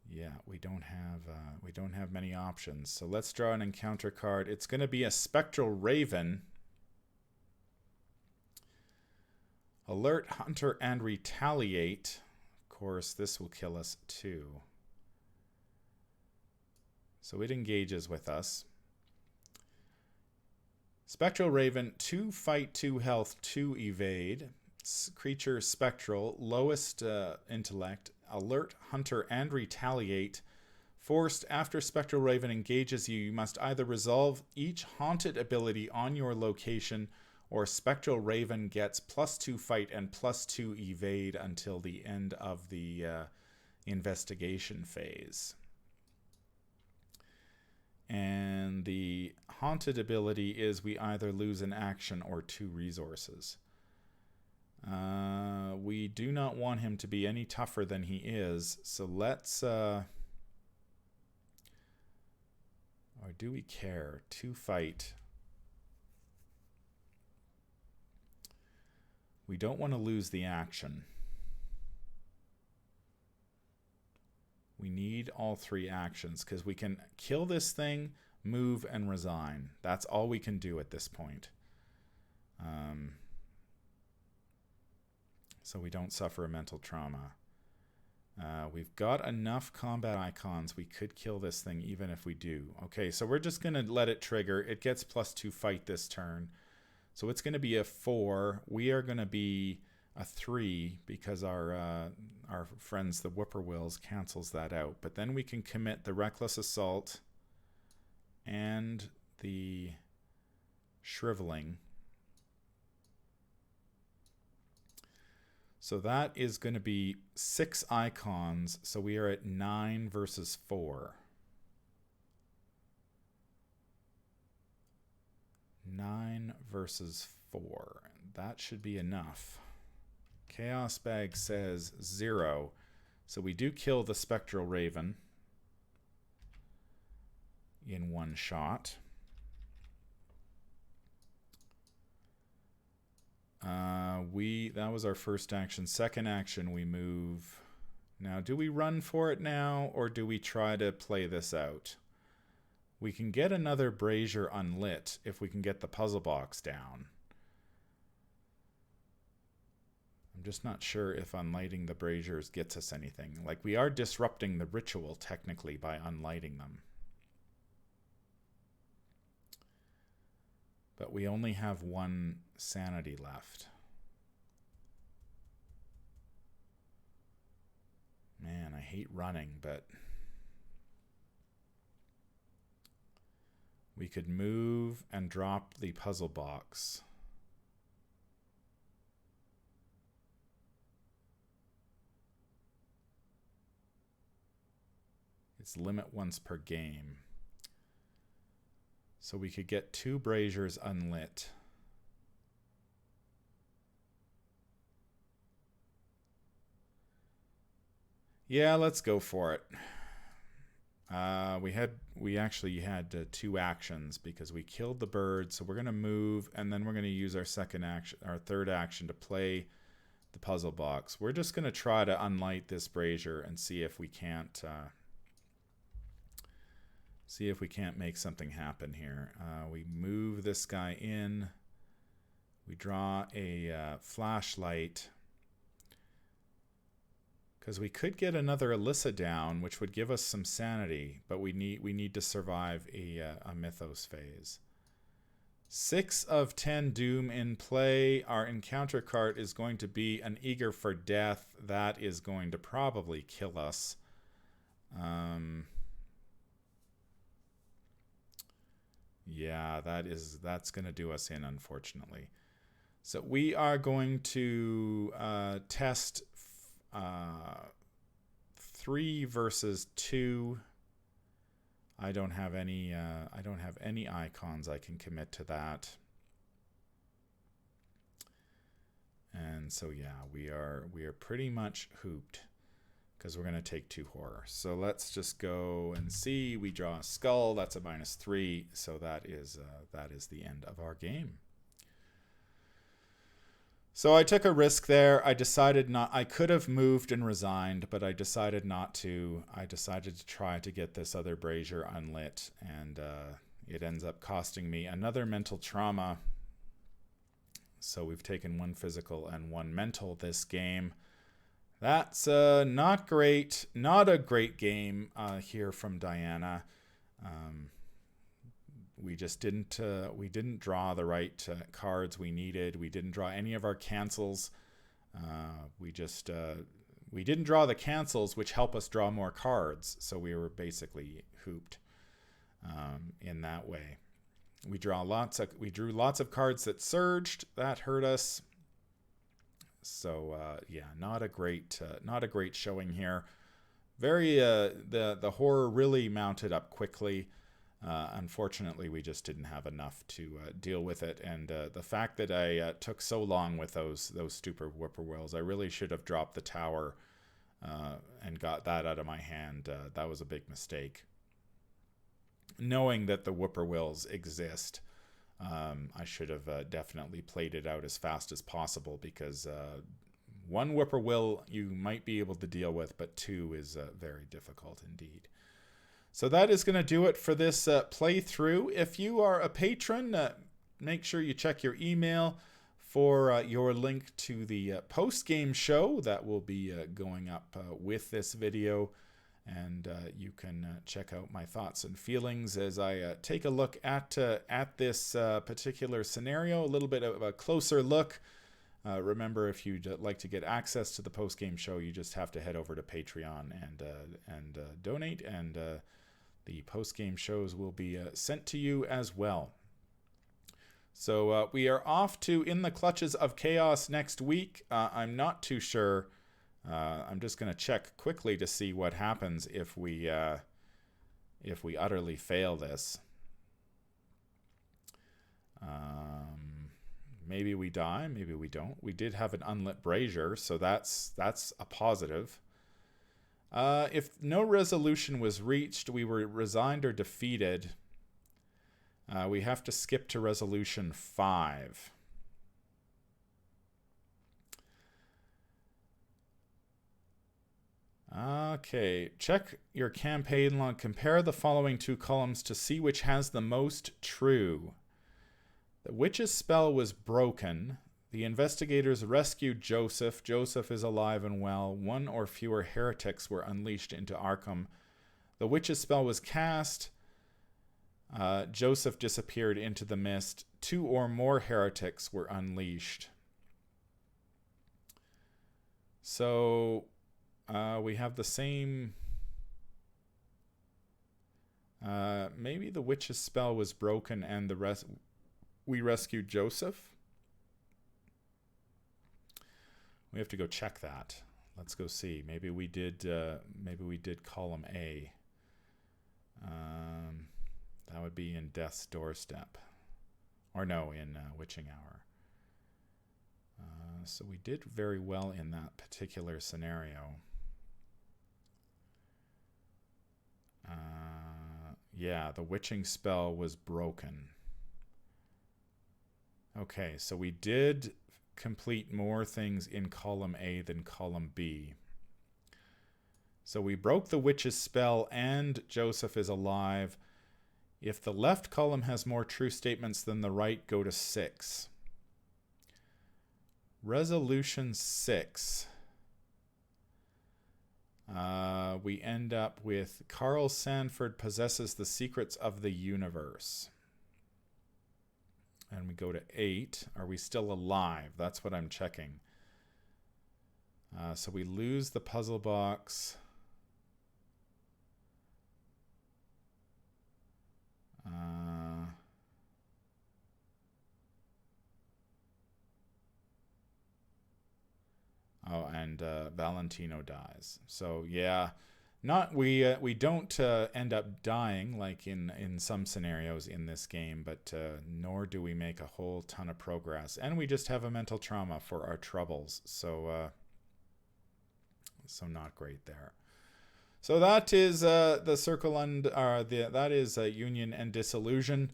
Yeah, we don't have many options. So let's draw an encounter card. It's going to be a Spectral Raven. Alert, Hunter, and Retaliate. Of course, this will kill us too. So it engages with us. Spectral Raven, 2 fight, 2 health, 2 evade. Creature Spectral, lowest intellect. Alert, Hunter, and Retaliate. Forced, after Spectral Raven engages you, you must either resolve each haunted ability on your location, or Spectral Raven gets +2 fight and +2 evade until the end of the investigation phase. And the haunted ability is we either lose an action or 2 resources. We do not want him to be any tougher than he is, so let's... or do we care? 2 fight. We don't want to lose the action. We need all 3 actions, because we can kill this thing, move, and resign. That's all we can do at this point. So we don't suffer a mental trauma. We've got enough combat icons. We could kill this thing even if we do. Okay, so we're just going to let it trigger. It gets +2 fight this turn. So it's going to be a 4. We are going to be a 3 because our friends, the whippoorwills, cancels that out. But then we can commit the Reckless Assault and the Shriveling. So that is going to be 6 icons, so we are at 9 versus 4. 9 versus 4. That should be enough. Chaos Bag says 0, so we do kill the Spectral Raven in 1 shot. That was our first action. Second action, we move. Now, do we run for it now, or do we try to play this out? We can get another Brazier unlit if we can get the puzzle box down. I'm just not sure if unlighting the Braziers gets us anything. Like, we are disrupting the ritual, technically, by unlighting them. But we only have 1 sanity left. Man, I hate running, but we could move and drop the puzzle box. It's limit once per game. So we could get 2 Braziers unlit. Yeah, let's go for it. We actually had 2 actions because we killed the bird, so we're going to move, and then we're going to use our third action to play the puzzle box. We're just going to try to unlight this Brazier and see if we can't make something happen here. We move this guy in. We draw a flashlight. Because we could get another Alyssa down, which would give us some sanity, but we need to survive a Mythos phase. 6 of 10 Doom in play. Our encounter card is going to be an Eager for Death. That is going to probably kill us. Yeah, that's going to do us in, unfortunately. So we are going to test 3 versus 2. I don't have any icons I can commit to that. And so yeah, we are pretty much hooped because we're going to take 2 horror. So let's just go and see. We draw a skull. That's a -3. So that is the end of our game. So I took a risk there. I decided not. I could have moved and resigned, but I decided not to. I decided to try to get this other brazier unlit, and it ends up costing me another mental trauma. So we've taken 1 physical and 1 mental this game. That's not great. Not a great game here from Diana. We just didn't draw the right cards we needed. We didn't draw any of our cancels. We didn't draw the cancels, which help us draw more cards. So we were basically hooped in that way. We drew lots of cards that surged. That hurt us. So yeah, not a great showing here. The horror really mounted up quickly. Unfortunately, we just didn't have enough to deal with it, and the fact that I took so long with those stupid whippoorwills, I really should have dropped the tower and got that out of my hand. That was a big mistake. Knowing that the whippoorwills exist, I should have definitely played it out as fast as possible, because 1 whippoorwill you might be able to deal with, but 2 is very difficult indeed. So that is going to do it for this playthrough. If you are a patron, make sure you check your email for your link to the post-game show that will be going up with this video. And you can check out my thoughts and feelings as I take a look at this particular scenario, a little bit of a closer look. Remember, if you'd like to get access to the post-game show, you just have to head over to Patreon and donate, and the post-game shows will be sent to you as well. So we are off to In the Clutches of Chaos next week. I'm not too sure. I'm just going to check quickly to see what happens if we utterly fail this. Maybe we die, maybe we don't. We did have an unlit brazier, so that's a positive. If no resolution was reached, we were resigned or defeated. We have to skip to resolution 5. Okay, check your campaign log. Compare the following 2 columns to see which has the most true. The witch's spell was broken. The investigators rescued Joseph. Joseph is alive and well. 1 or fewer heretics were unleashed into Arkham. The witch's spell was cast. Joseph disappeared into the mist. 2 or more heretics were unleashed. So we have the same. Maybe the witch's spell was broken and we rescued Joseph. We have to go check that. Let's go see. Maybe we did column A. That would be in Death's Doorstep. Or no, in Witching Hour. So we did very well in that particular scenario. Yeah, the witching spell was broken. Okay, so we did complete more things in column A than column B. So we broke the witch's spell and Joseph is alive. If the left column has more true statements than the right, go to 6. Resolution 6. We end up with Carl Sanford possesses the secrets of the universe. and we go to 8, are we still alive? That's what I'm checking. So we lose the puzzle box. Oh, and Valentino dies. So yeah, we don't end up dying like in some scenarios in this game, but nor do we make a whole ton of progress, and we just have a mental trauma for our troubles. So so not great there. So that is the Circle and that is Union and Disillusion.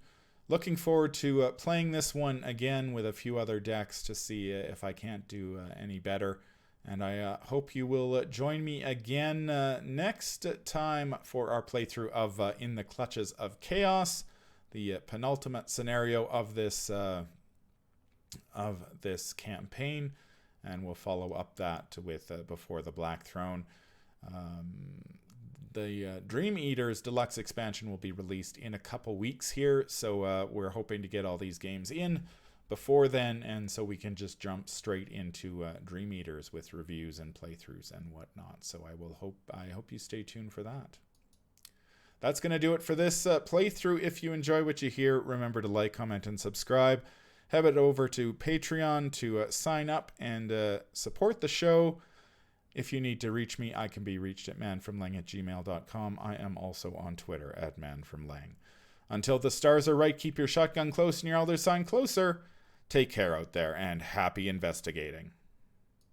Looking forward to playing this one again with a few other decks to see if I can't do any better. And I hope you will join me again next time for our playthrough of In the Clutches of Chaos, the penultimate scenario of this campaign. And we'll follow up that with Before the Black Throne. The Dream Eaters Deluxe expansion will be released in a couple weeks here, so we're hoping to get all these games in before then, and so we can just jump straight into Dream Eaters with reviews and playthroughs and whatnot. So I hope you stay tuned for that. That's going to do it for this playthrough. If you enjoy what you hear, remember to like, comment, and subscribe. Head over to Patreon to sign up and support the show. If you need to reach me, I can be reached at manfromleng@gmail.com. I am also on Twitter at manfromleng. Until the stars are right, keep your shotgun close and your elder sign closer. Take care out there, and happy investigating.